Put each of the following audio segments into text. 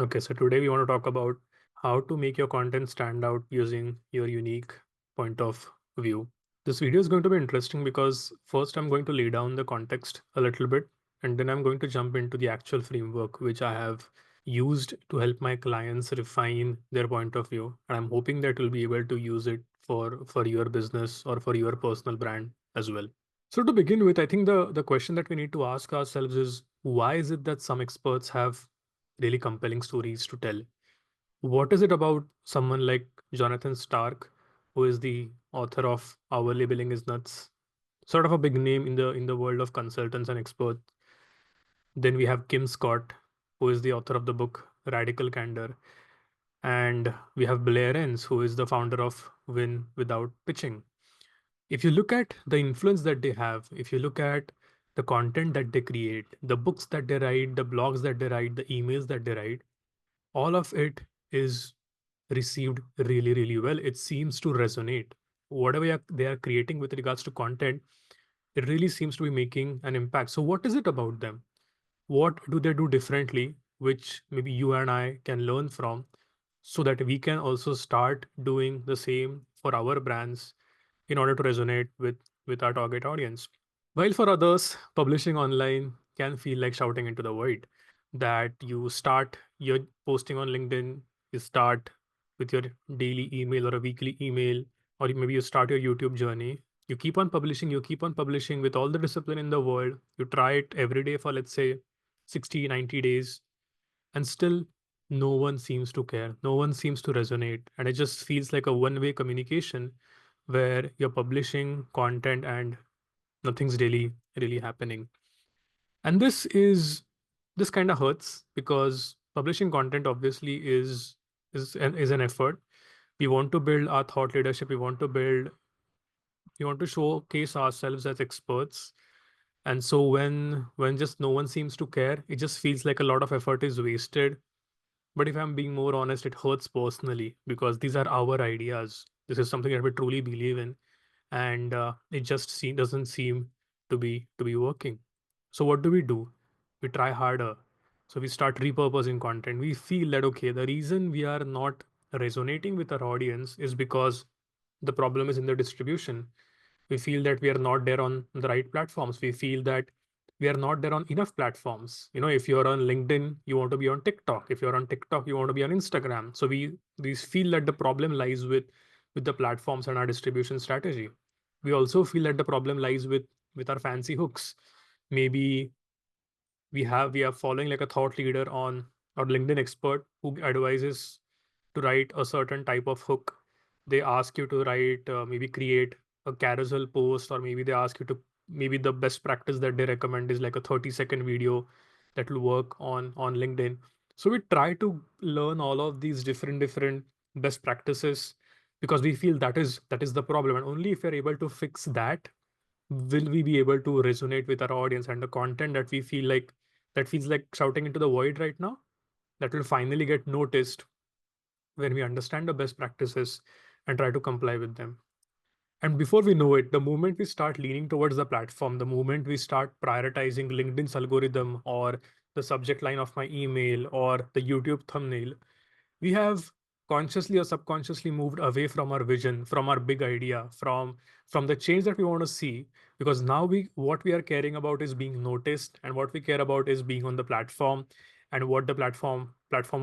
Okay, so today we want to talk about how to make your content stand out using your unique point of view. This video is going to be interesting because first I'm going to lay down the context a little bit, and then I'm going to jump into the actual framework which I have used to help my clients refine their point of view. And I'm hoping that you'll be able to use it for your business or for your personal brand as well. So to begin with, I think the question that we need to ask ourselves is why is it that some experts have really compelling stories to tell? What is it about someone like Jonathan Stark, who is the author of Hourly Billing is Nuts, sort of a big name in the world of consultants and experts? Then we have Kim Scott, who is the author of the book Radical Candor, and we have Blair Enns, who is the founder of Win Without Pitching. If you look at the influence that they have, if you look at the content that they create, the books that they write, the blogs that they write, the emails that they write, all of it is received really, really well. It seems to resonate. Whatever they are creating with regards to content, it really seems to be making an impact. So, what is it about them? What do they do differently, which maybe you and I can learn from so that we can also start doing the same for our brands in order to resonate with our target audience? While for others, publishing online can feel like shouting into the void. That you start your posting on LinkedIn, you start with your daily email or a weekly email, or maybe you start your YouTube journey. You keep on publishing with all the discipline in the world. You try it every day for, let's say, 60, 90 days, and still no one seems to care. No one seems to resonate. And it just feels like a one-way communication where you're publishing content and nothing's really happening. And this kind of hurts because publishing content obviously is an effort. We want to build our thought leadership. We want to showcase ourselves as experts. And so when just no one seems to care, it just feels like a lot of effort is wasted. But if I'm being more honest, it hurts personally because these are our ideas. This is something that we truly believe in, and it just doesn't seem to be working. So what do? We try harder. So we start repurposing content. We feel that okay, the reason we are not resonating with our audience is because the problem is in the distribution. We feel that we are not there on the right platforms. We feel that we are not there on enough platforms. If you're on LinkedIn, you want to be on TikTok. If you're on TikTok, you want to be on Instagram. So we feel that the problem lies with the platforms and our distribution strategy. We also feel that the problem lies with our fancy hooks. Maybe we are following like a thought leader on or LinkedIn expert who advises to write a certain type of hook. They ask you to write, maybe create a carousel post, or maybe they ask you to, maybe the best practice that they recommend is like a 30-second video that will work on LinkedIn. So we try to learn all of these different best practices because we feel that is the problem. And only if we're able to fix that, will we be able to resonate with our audience, and the content that we feel like that feels like shouting into the void right now, that will finally get noticed when we understand the best practices and try to comply with them. And before we know it, the moment we start leaning towards the platform, the moment we start prioritizing LinkedIn's algorithm or the subject line of my email or the YouTube thumbnail, we have consciously or subconsciously moved away from our vision, from our big idea, from the change that we want to see. Because now we what we are caring about is being noticed, and what we care about is being on the platform and what the platform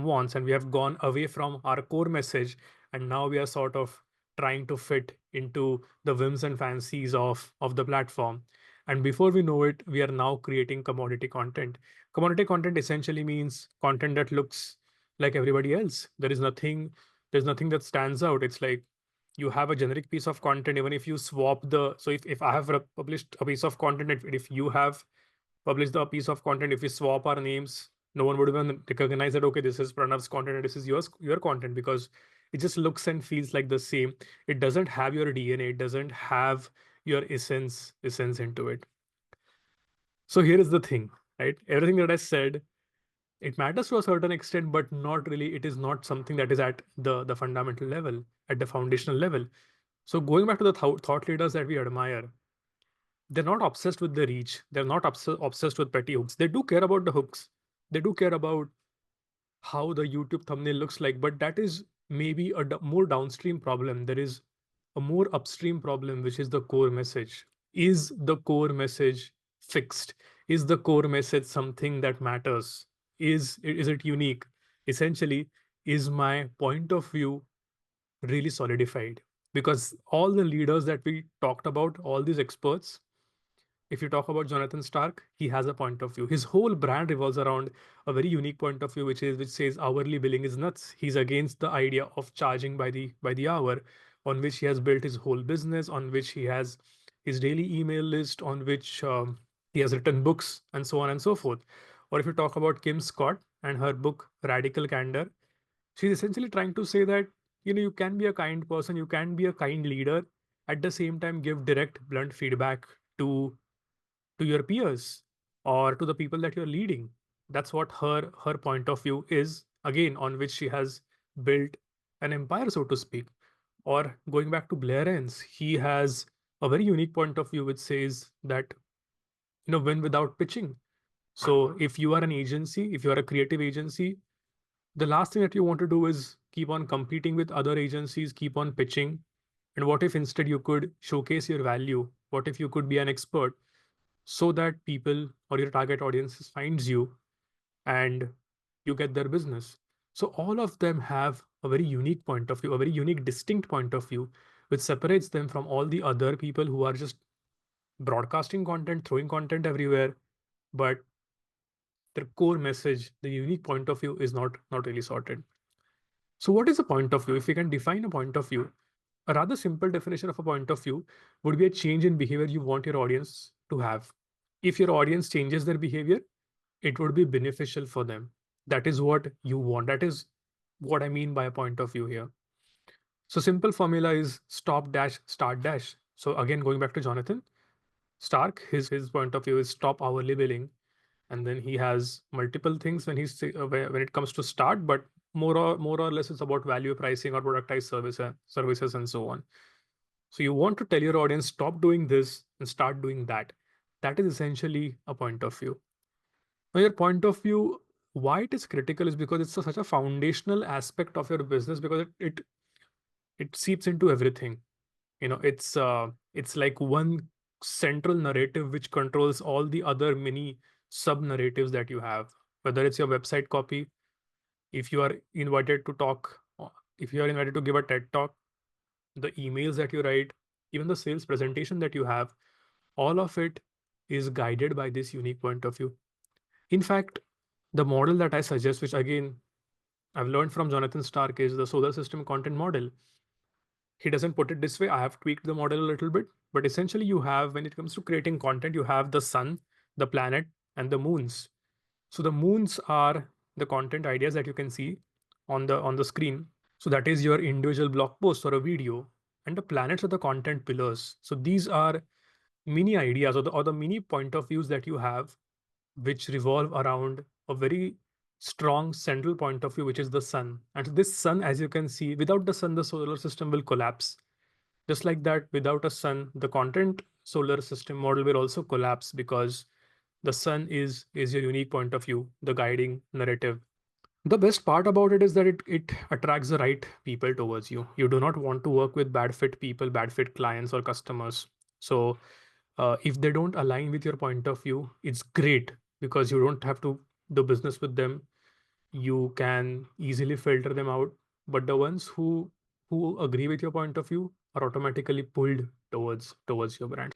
wants. And we have gone away from our core message, and now we are sort of trying to fit into the whims and fancies of the platform. And before we know it, we are now creating commodity content. Commodity content essentially means content that looks like everybody else. There's nothing that stands out. It's like you have a generic piece of content. Even if you swap the so if I have published a piece of content, if you have published a piece of content, if we swap our names, no one would even recognize that okay, this is Pranav's content and this is your content, because it just looks and feels like the same. It doesn't have your DNA, it doesn't have your essence into it. So here is the thing, right? Everything that I said, it matters to a certain extent, but not really. It is not something that is at the fundamental level, at the foundational level. So going back to the thought leaders that we admire, they're not obsessed with the reach. They're not obsessed with petty hooks. They do care about the hooks. They do care about how the YouTube thumbnail looks like, but that is maybe a more downstream problem. There is a more upstream problem, which is the core message. Is the core message fixed? Is the core message something that matters? Is it unique? Essentially, is my point of view really solidified? Because all the leaders that we talked about, all these experts, if you talk about Jonathan Stark, he has a point of view. His whole brand revolves around a very unique point of view, which says hourly billing is nuts. He's against the idea of charging by the hour, on which he has built his whole business, on which he has his daily email list, on which he has written books, and so on and so forth. Or if you talk about Kim Scott and her book Radical Candor, she's essentially trying to say that you can be a kind person, you can be a kind leader, at the same time give direct, blunt feedback to your peers or to the people that you're leading. That's what her point of view is, again, on which she has built an empire, so to speak. Or going back to Blair Enns, he has a very unique point of view which says that win without pitching. So if you are an agency, if you are a creative agency, the last thing that you want to do is keep on competing with other agencies, keep on pitching. And what if instead you could showcase your value? What if you could be an expert so that people or your target audiences finds you and you get their business? So all of them have a very unique point of view, a very unique distinct point of view, which separates them from all the other people who are just broadcasting content, throwing content everywhere, but their core message, the unique point of view, is not really sorted. So what is a point of view? If we can define a point of view, a rather simple definition of a point of view would be a change in behavior you want your audience to have. If your audience changes their behavior, it would be beneficial for them. That is what you want. That is what I mean by a point of view here. So simple formula is stop dash start dash. So again, going back to Jonathan Stark, his point of view is stop hourly billing, and then he has multiple things when it comes to start, but more or less it's about value pricing or productized services and so on. So you want to tell your audience stop doing this and start doing that. That is essentially a point of view. Now your point of view, why it is critical is because it's such a foundational aspect of your business, because it seeps into everything. It's like one central narrative which controls all the other mini sub narratives that you have, whether it's your website copy, if you are invited to talk, if you are invited to give a TED talk, the emails that you write, even the sales presentation that you have, all of it is guided by this unique point of view. In fact, the model that I suggest, which again I've learned from Jonathan Stark, is the solar system content model. He doesn't put it this way. I have tweaked the model a little bit, but essentially you have, when it comes to creating content, you have the sun, the planet, and the moons. So the moons are the content ideas that you can see on the screen. So that is your individual blog post or a video, and the planets are the content pillars. So these are mini ideas, or the mini point of views that you have, which revolve around a very strong central point of view, which is the sun. And this sun, as you can see, without the sun, the solar system will collapse. Just like that, without a sun, the content solar system model will also collapse, because the sun is your unique point of view, the guiding narrative. The best part about it is that it attracts the right people towards you. You do not want to work with bad fit people, bad fit clients or customers. So if they don't align with your point of view, it's great, because you don't have to do business with them. You can easily filter them out. But the ones who agree with your point of view are automatically pulled towards your brand.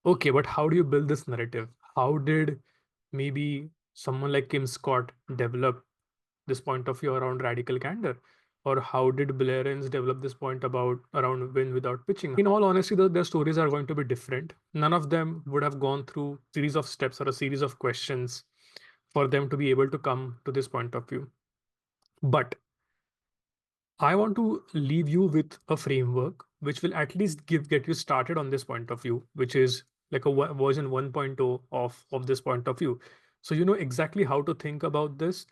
Okay, but how do you build this narrative? How did maybe someone like Kim Scott develop this point of view around radical candor? Or how did Blair Enns develop this point about around win without pitching? In all honesty, their stories are going to be different. None of them would have gone through series of steps or a series of questions for them to be able to come to this point of view. But I want to leave you with a framework which will at least get you started on this point of view, which is like a version 1.0 of this point of view. So you know exactly how to think about this,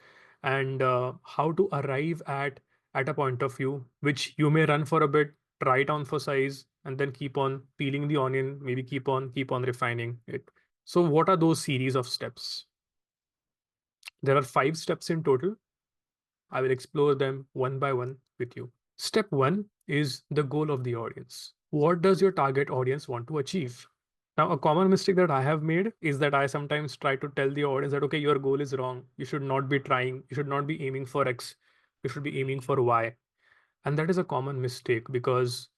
and how to arrive at a point of view which you may run for a bit, try it on for size, and then keep on peeling the onion, maybe keep on refining it. So what are those series of steps? There are 5 steps in total. I will explore them one by one with you. Step one is the goal of the audience. What does your target audience want to achieve? Now, a common mistake that I have made is that I sometimes try to tell the audience that, okay, your goal is wrong. You should not be trying, you should not be aiming for X, you should be aiming for Y. And that is a common mistake because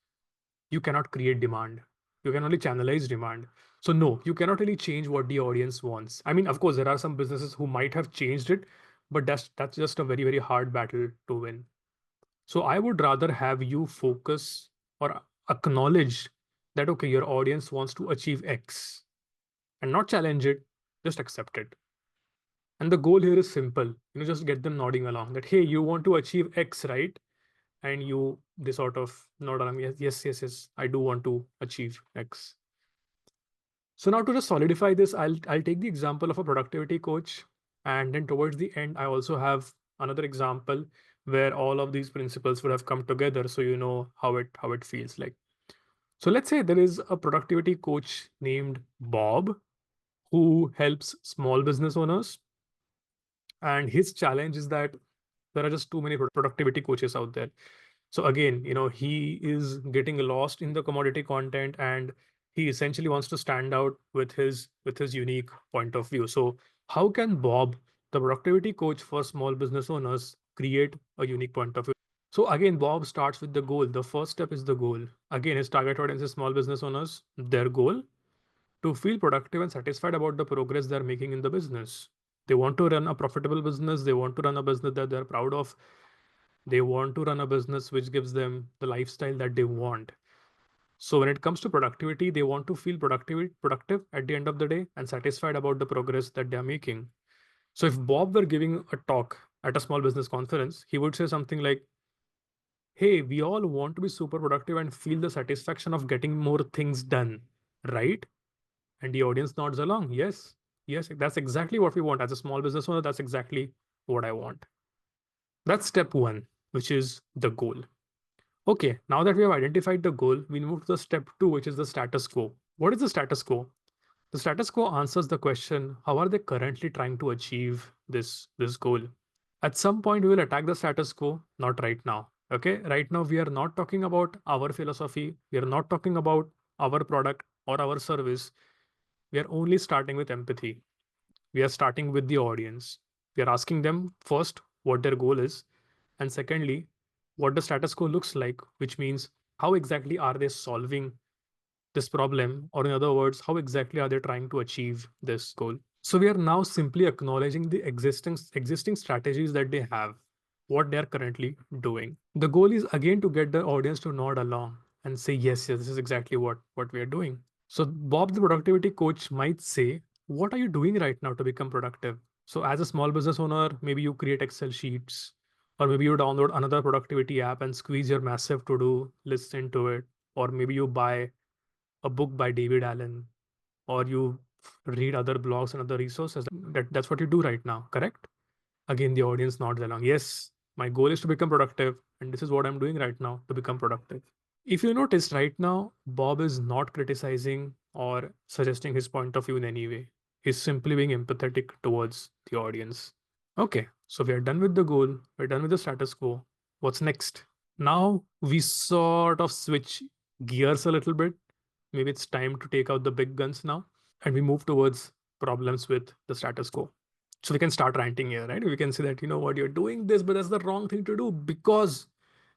you cannot create demand. You can only channelize demand. So, no, you cannot really change what the audience wants. I mean, of course, there are some businesses who might have changed it, but that's just a very, very hard battle to win. So I would rather have you focus or acknowledge that, okay, your audience wants to achieve X and not challenge it, just accept it. And the goal here is simple, just get them nodding along that, hey, you want to achieve X, right? And they sort of nod along, yes, yes, yes, yes, I do want to achieve X. So now to just solidify this, I'll take the example of a productivity coach, and then towards the end, I also have another example where all of these principles would have come together, so you know how it feels like. So let's say there is a productivity coach named Bob who helps small business owners, and his challenge is that there are just too many productivity coaches out there. So again, he is getting lost in the commodity content, and he essentially wants to stand out with his unique point of view. So how can Bob, the productivity coach for small business owners, create a unique point of view? So again, Bob starts with the goal. The first step is the goal. Again, his target audience is small business owners. Their goal, to feel productive and satisfied about the progress they're making in the business. They want to run a profitable business. They want to run a business that they're proud of. They want to run a business which gives them the lifestyle that they want. So when it comes to productivity, they want to feel productive at the end of the day and satisfied about the progress that they're making. So if Bob were giving a talk at a small business conference, he would say something like, hey, we all want to be super productive and feel the satisfaction of getting more things done, right? And the audience nods along. Yes, yes, that's exactly what we want. As a small business owner, that's exactly what I want. That's step one, which is the goal. Okay, now that we have identified the goal, we move to the step two, which is the status quo. What is the status quo? The status quo answers the question, how are they currently trying to achieve this goal? At some point, we will attack the status quo, not right now. Okay, right now, we are not talking about our philosophy, we are not talking about our product or our service. We are only starting with empathy. We are starting with the audience. We are asking them first what their goal is, and secondly, what the status quo looks like, which means how exactly are they solving this problem, or in other words, how exactly are they trying to achieve this goal. So we are now simply acknowledging the existing strategies that they have, what they are currently doing. The goal is again to get the audience to nod along and say, yes, yes, this is exactly what we are doing. So Bob, the productivity coach, might say, what are you doing right now to become productive? So as a small business owner, maybe you create Excel sheets, or maybe you download another productivity app and squeeze your massive to-do list into it, or maybe you buy a book by David Allen, or you read other blogs and other resources. That's what you do right now, correct? Again, the audience nods along. Yes, my goal is to become productive, and this is what I'm doing right now to become productive. If you notice right now, Bob is not criticizing or suggesting his point of view in any way. He's simply being empathetic towards the audience. Okay, so we are done with the goal, we're done with the status quo. What's next? Now we sort of switch gears a little bit. Maybe it's time to take out the big guns now, and we move towards problems with the status quo. So we can start ranting here, right? We can say that, what, you're doing this, but that's the wrong thing to do because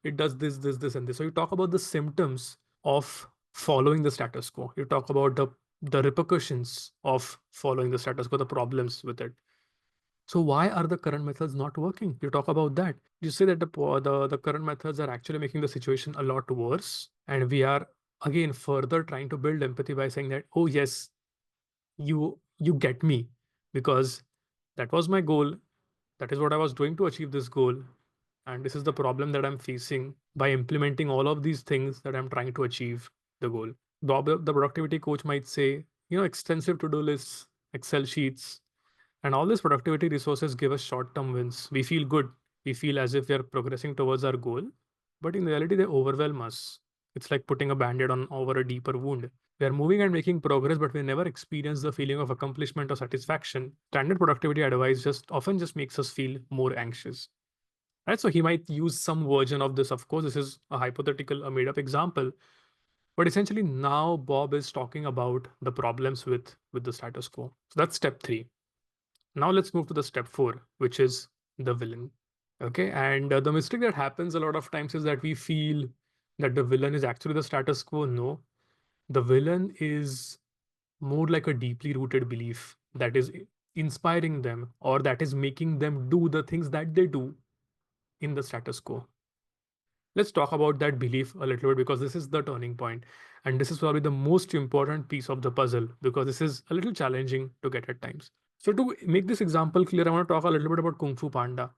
it does this, and this. So you talk about the symptoms of following the status quo. You talk about the repercussions of following the status quo, the problems with it. So why are the current methods not working? You talk about that. You say that the current methods are actually making the situation a lot worse, and we are again further trying to build empathy by saying that, oh yes, you get me, because that was my goal. That is what I was doing to achieve this goal, and this is the problem that I'm facing by implementing all of these things that I'm trying to achieve the goal. Bob, the productivity coach, might say, extensive to-do lists, Excel sheets, and all these productivity resources give us short-term wins. We feel good. We feel as if we are progressing towards our goal, but in reality, they overwhelm us. It's like putting a band-aid on over a deeper wound. We are moving and making progress, but we never experience the feeling of accomplishment or satisfaction. Standard productivity advice just often just makes us feel more anxious. right? So he might use some version of this. Of course, this is a hypothetical, a made up example, but essentially now Bob is talking about the problems with the status quo. So that's step 3. Now let's move to the step 4, which is the villain. Okay, and the mistake that happens a lot of times is that we feel that the villain is actually the status quo. No, the villain is more like a deeply rooted belief that is inspiring them, or that is making them do the things that they do in the status quo. Let's talk about that belief a little bit, because this is the turning point, and this is probably the most important piece of the puzzle, because this is a little challenging to get at times. So to make this example clear, I want to talk a little bit about Kung Fu Panda,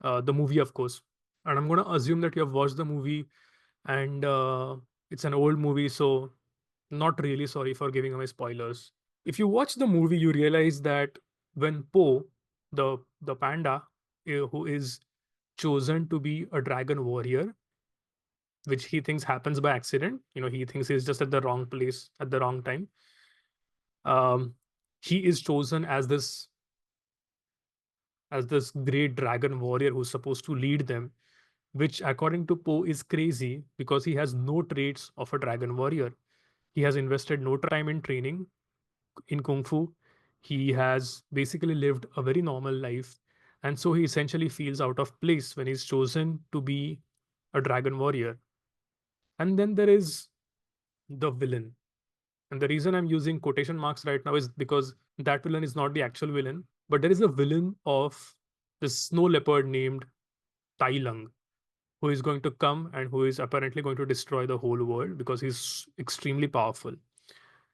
the movie, of course. And I'm going to assume that you have watched the movie, and it's an old movie, so not really sorry for giving away spoilers. If you watch the movie, you realize that when Po, the panda, who is chosen to be a dragon warrior, which he thinks happens by accident, he thinks he's just at the wrong place at the wrong time. Um, he is chosen as this great dragon warrior who's supposed to lead them, which according to Poe is crazy because he has no traits of a dragon warrior. He has invested no time in training in Kung Fu. He has basically lived a very normal life. And so he essentially feels out of place when he's chosen to be a dragon warrior. And then there is the villain. And the reason I'm using quotation marks right now is because that villain is not the actual villain, but there is a villain of this snow leopard named Tai Lung, who is going to come and who is apparently going to destroy the whole world because he's extremely powerful.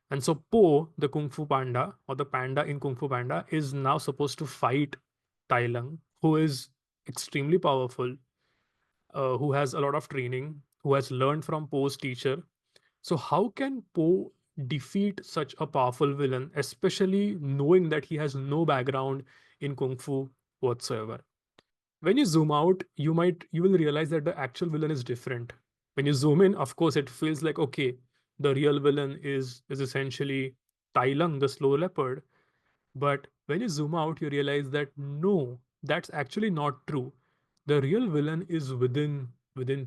And so Po, the Kung Fu Panda, or the panda in Kung Fu Panda, is now supposed to fight Tai Lung, who is extremely powerful, who has a lot of training, who has learned from Po's teacher. So how can Po defeat such a powerful villain, especially knowing that he has no background in Kung Fu whatsoever? When you zoom out, you will realize that the actual villain is different. When you zoom in, of course, it feels like, okay, the real villain is essentially Tai Lung, the slow leopard. But when you zoom out, you realize that no, that's actually not true. The real villain is within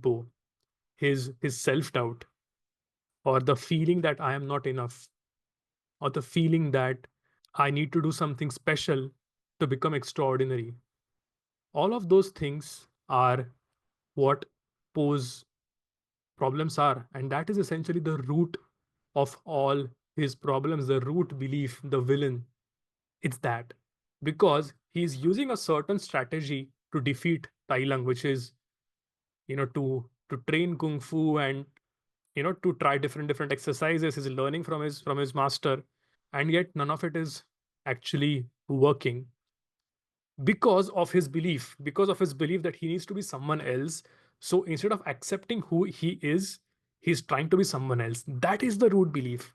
Po. His self-doubt, or the feeling that I am not enough, or the feeling that I need to do something special to become extraordinary. All of those things are what Poe's problems are. And that is essentially the root of all his problems, the root belief, the villain. It's that. Because he's using a certain strategy to defeat Tai Lung, which is, to train Kung Fu, and to try different exercises. He's learning from his master, and yet none of it is actually working because of his belief that he needs to be someone else. So instead of accepting who he is, he's trying to be someone else. That is the root belief.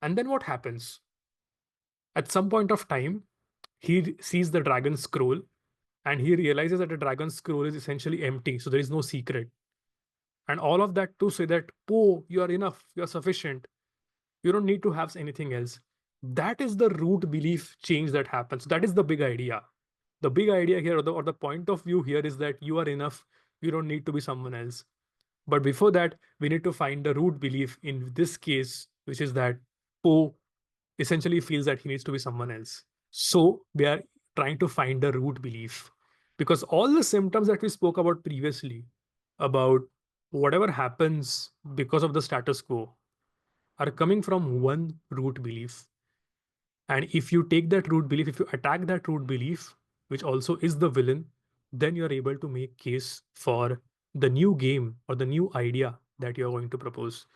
And then what happens? At some point of time, he sees the dragon scroll, and he realizes that the dragon scroll is essentially empty, so there is no secret. And all of that to say that, oh, you are enough, you are sufficient, you don't need to have anything else. That is the root belief change that happens. That is the big idea. The big idea here, or the point of view here, is that you are enough, you don't need to be someone else. But before that, we need to find the root belief in this case, which is that Po essentially feels that he needs to be someone else. So we are trying to find the root belief, because all the symptoms that we spoke about previously, about whatever happens because of the status quo, are coming from one root belief. And if you take that root belief, if you attack that root belief, which also is the villain, then you're able to make case for the new game or the new idea that you're going to propose.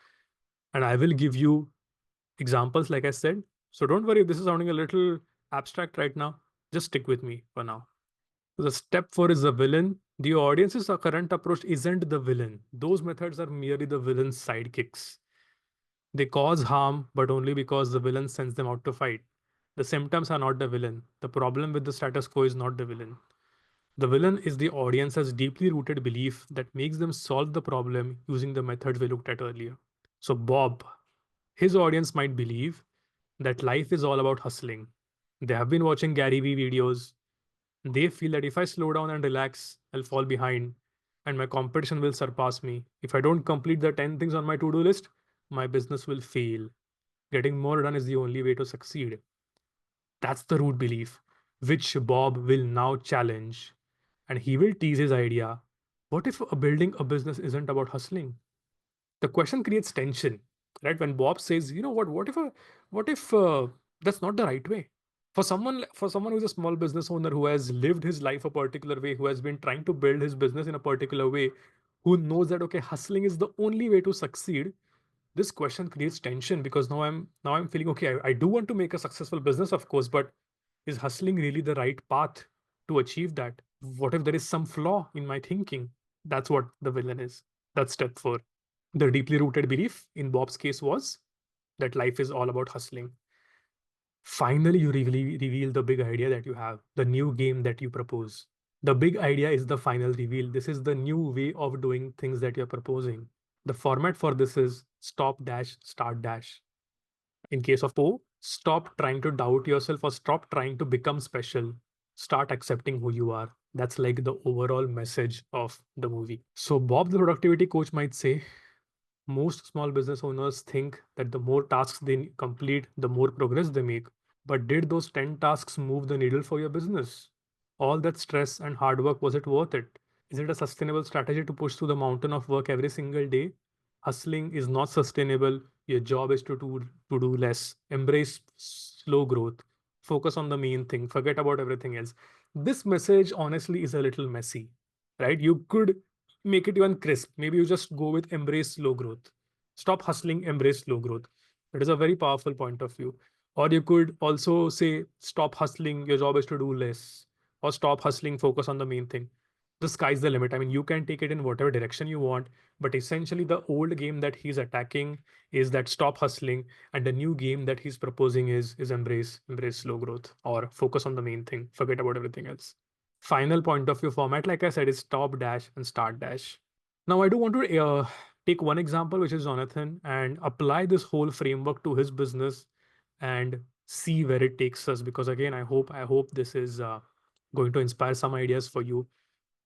And I will give you examples, like I said. So don't worry if this is sounding a little abstract right now. Just stick with me for now. So the step 4 is the villain. The audience's current approach isn't the villain. Those methods are merely the villain's sidekicks. They cause harm, but only because the villain sends them out to fight. The symptoms are not the villain. The problem with the status quo is not the villain. The villain is the audience's deeply rooted belief that makes them solve the problem using the methods we looked at earlier. So, Bob, his audience might believe that life is all about hustling. They have been watching Gary Vee videos. They feel that if I slow down and relax, I'll fall behind, and my competition will surpass me. If I don't complete the 10 things on my to do list, my business will fail. Getting more done is the only way to succeed. That's the root belief, which Bob will now challenge. And he will tease his idea. What if building a business isn't about hustling? The question creates tension, right? When Bob says, you know what if that's not the right way? For someone who's a small business owner who has lived his life a particular way, who has been trying to build his business in a particular way, who knows that okay, hustling is the only way to succeed, this question creates tension because now I'm feeling okay, I do want to make a successful business, of course, but is hustling really the right path to achieve that? What if there is some flaw in my thinking? That's what the villain is. That's step 4. The deeply rooted belief in Bob's case was that life is all about hustling. Finally, you reveal the big idea that you have, the new game that you propose. The big idea is the final reveal. This is the new way of doing things that you're proposing. The format for this is stop dash start dash. In case of Po, stop trying to doubt yourself or stop trying to become special. Start accepting who you are. That's like the overall message of the movie. So, Bob, the productivity coach, might say most small business owners think that the more tasks they complete, the more progress they make. But did those 10 tasks move the needle for your business? All that stress and hard work, was it worth it? Is it a sustainable strategy to push through the mountain of work every single day? Hustling is not sustainable. Your job is to do less. Embrace slow growth. Focus on the main thing. Forget about everything else. This message honestly is a little messy, right? You could make it even crisp. Maybe you just go with embrace slow growth. Stop hustling, embrace slow growth. That is a very powerful point of view. Or you could also say, stop hustling, your job is to do less. Or stop hustling, focus on the main thing. The sky's the limit. I mean, you can take it in whatever direction you want, but essentially the old game that he's attacking is that stop hustling, and the new game that he's proposing is embrace slow growth or focus on the main thing, forget about everything else. Final point of view format, like I said, is stop dash and start dash. Now, I do want to take one example, which is Jonathan, and apply this whole framework to his business and see where it takes us. Because again, I hope this is going to inspire some ideas for you.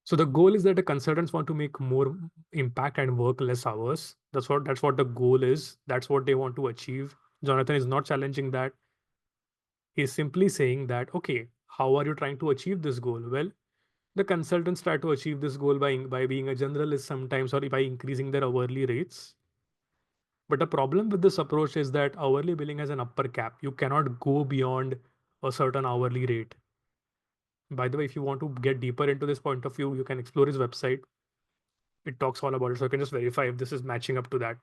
So the goal is that the consultants want to make more impact and work less hours. That's what the goal is. That's what they want to achieve. Jonathan is not challenging that. He's simply saying that, okay, how are you trying to achieve this goal? Well, the consultants try to achieve this goal by being a generalist sometimes or by increasing their hourly rates. But the problem with this approach is that hourly billing has an upper cap. You cannot go beyond a certain hourly rate. By the way, if you want to get deeper into this point of view, you can explore his website. It talks all about it. So you can just verify if this is matching up to that.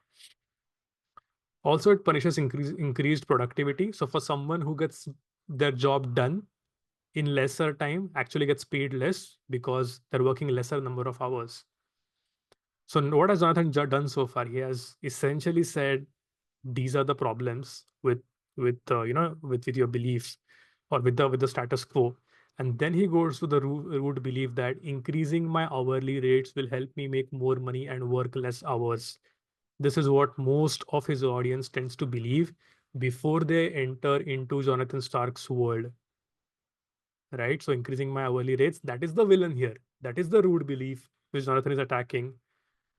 Also, it punishes increased productivity. So for someone who gets their job done in lesser time, actually gets paid less because they're working lesser number of hours. So what has Jonathan done so far? He has essentially said these are the problems with your beliefs or with the status quo, and then he goes to the root belief that increasing my hourly rates will help me make more money and work less hours. This is what most of his audience tends to believe before they enter into Jonathan Stark's world, right? So increasing my hourly rates, that is the villain here. That is the root belief which Jonathan is attacking.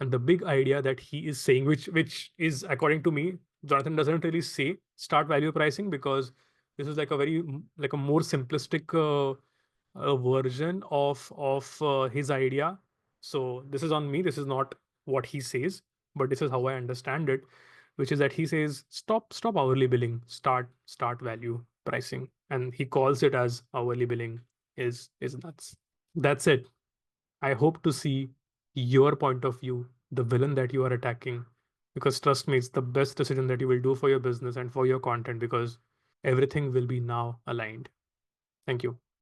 And the big idea that he is saying, which is according to me, Jonathan doesn't really say start value pricing, because this is like a very like a more simplistic version of his idea. So this is on me. This is not what he says, but this is how I understand it, which is that he says stop hourly billing, start value pricing, and he calls it as hourly billing is nuts. That's it. I hope to see your point of view, the villain that you are attacking, because trust me, it's the best decision that you will do for your business and for your content, because everything will be now aligned. Thank you.